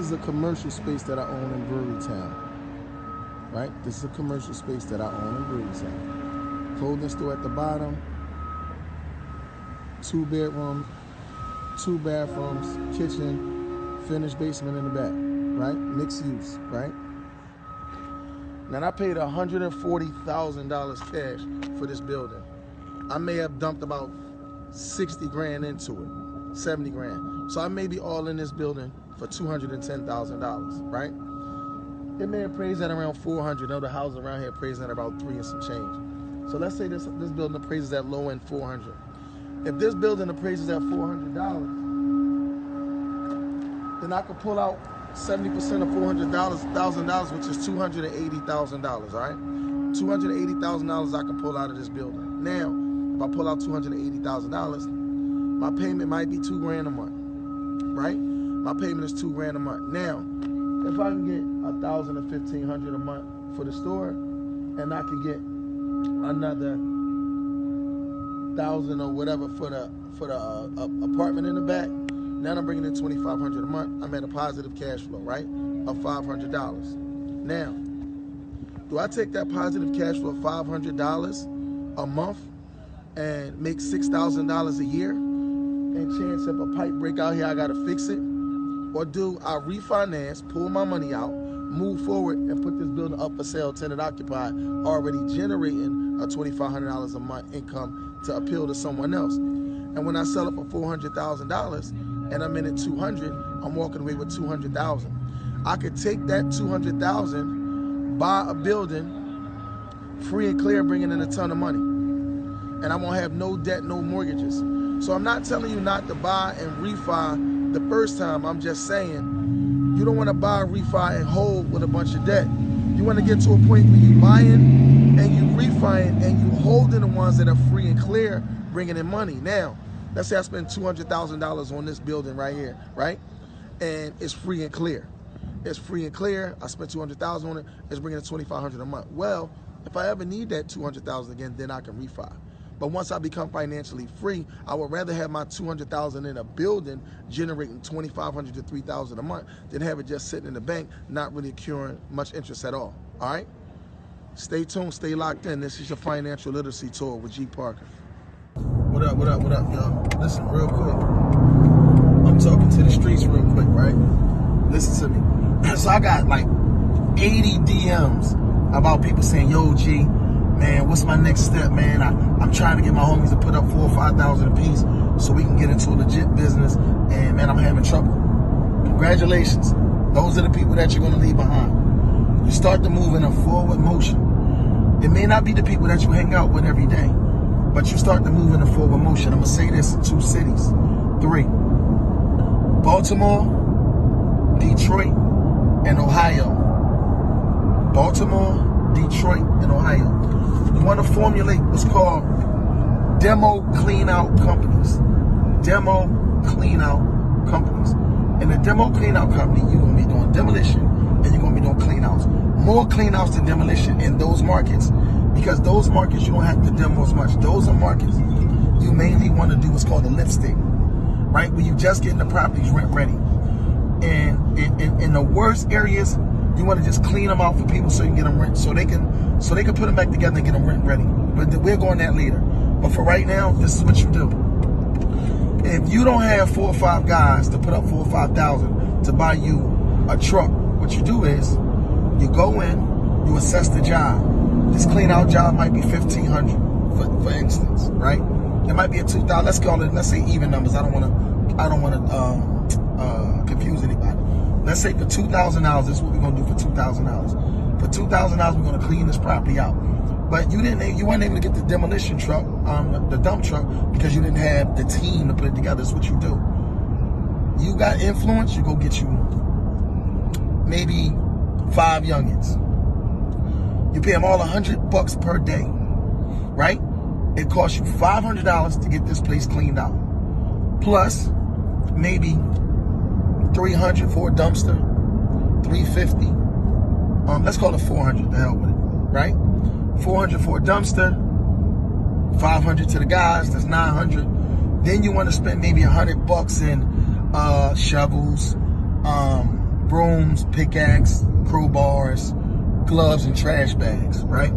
is a commercial space that I own in Brewery Town, right? This is a commercial space that I own in Brewery Town. Clothing store at the bottom, 2 bedrooms, 2 bathrooms, kitchen, finished basement in the back, right? Mixed use, right? Now I paid $140,000 cash for this building. I may have dumped about 60 grand into it, 70 grand. So I may be all in this building for $210,000, right? It may appraise at around 400. Know the houses around here appraising at about 3 and some change. So let's say this building appraises at low end 400. If this building appraises at $400, then I could pull out 70% of $400,000, which is $280,000, all right? $280,000 I can pull out of this building. Now, if I pull out $280,000, my payment might be $2 grand a month, right? My payment is $2 grand a month. Now, if I can get $1,000 or $1,500 a month for the store, and I can get another $1,000 or whatever for the apartment in the back, now I'm bringing in $2,500 a month. I'm at a positive cash flow, right, of $500. Now, do I take that positive cash flow of $500 a month and make $6,000 a year, and chance if a pipe break out here, I gotta fix it? Or do I refinance, pull my money out, move forward, and put this building up for sale, tenant occupied, already generating a $2,500 a month income to appeal to someone else? And when I sell it for $400,000 and I'm in at 200, I'm walking away with 200,000. I could take that 200,000, buy a building, free and clear, bringing in a ton of money. And I won't have no debt, no mortgages. So I'm not telling you not to buy and refi the first time. I'm just saying you don't want to buy, refi, and hold with a bunch of debt. You want to get to a point where you buying and you refining and you holding the ones that are free and clear, bringing in money. Now, let's say I spend $200,000 on this building right here, right? And it's free and clear. It's free and clear. I spent $200,000 on it. It's bringing in $2,500 a month. Well, if I ever need that $200,000 again, then I can refi. But once I become financially free, I would rather have my $200,000 in a building generating $2,500 to $3,000 a month than have it just sitting in the bank, not really accruing much interest at all. All right? Stay tuned, stay locked in. This is your financial literacy tour with G Parker. What up, y'all? Listen, real quick. I'm talking to the streets real quick, right? Listen to me. So I got like 80 DMs about people saying, yo, G, man, what's my next step, man? I'm trying to get my homies to put up $4,000 or $5,000 a piece so we can get into a legit business. And man, I'm having trouble. Congratulations. Those are the people that you're gonna leave behind. You start to move in a forward motion. It may not be the people that you hang out with every day, but you start to move in a forward motion. I'm gonna say this in 2 cities, 3. Baltimore, Detroit, and Ohio. Baltimore, Detroit, and Ohio. You want to formulate what's called demo clean-out companies. Demo clean-out companies. In the demo clean-out company, you're going to be doing demolition and you're going to be doing clean-outs. More clean-outs than demolition in those markets, because those markets you don't have to demo as much. Those are markets you mainly want to do what's called a lipstick, right? Where you just getting the properties rent ready. And in the worst areas, you want to just clean them out for people so you can get them rent, so they can put them back together and get them rent ready. But we're going that later. But for right now, this is what you do. If you don't have 4 or 5 guys to put up $4,000 or $5,000 to buy you a truck, what you do is you go in, you assess the job. This clean out job might be $1,500, for instance, right? It might be a $2,000. Let's call it. Let's say even numbers. I don't want to confuse anybody. Let's say for $2,000, this is what we're gonna do for $2,000. For $2,000, we're gonna clean this property out. But you weren't able to get the demolition truck, the dump truck, because you didn't have the team to put it together. That's what you do. You got influence, you go get you maybe 5 youngins. You pay them all $100 per day, right? It costs you $500 to get this place cleaned out. Plus, maybe $300 for a dumpster, $350. Let's call it $400. The hell with it, right? $400 for a dumpster, $500 to the guys. That's $900. Then you want to spend maybe $100 in shovels, brooms, pickaxe, crowbars, gloves, and trash bags, right?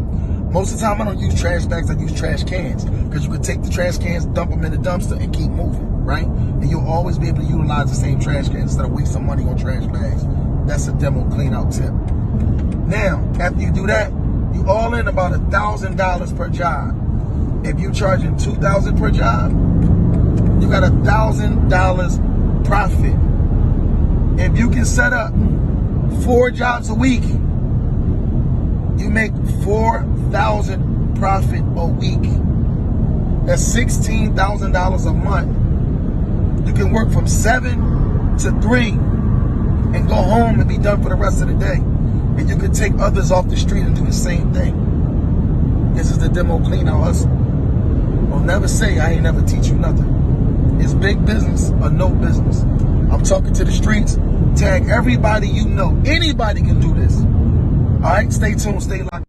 Most of the time I don't use trash bags, I use trash cans, because you can take the trash cans, dump them in the dumpster, and keep moving, right? And you'll always be able to utilize the same trash cans instead of wasting money on trash bags. That's a demo clean out tip. Now, after you do that, you all in about $1,000 per job. If you're charging $2,000 per job, you got $1,000 profit. If you can set up 4 jobs a week, you make $4,000 profit a week. That's $16,000 a month. You can work from 7 to 3 and go home and be done for the rest of the day. And you can take others off the street and do the same thing. This is the demo clean out hustle. Don't never say I ain't never teach you nothing. It's big business or no business. I'm talking to the streets. Tag everybody you know. Anybody can do this. All right, stay tuned, stay locked.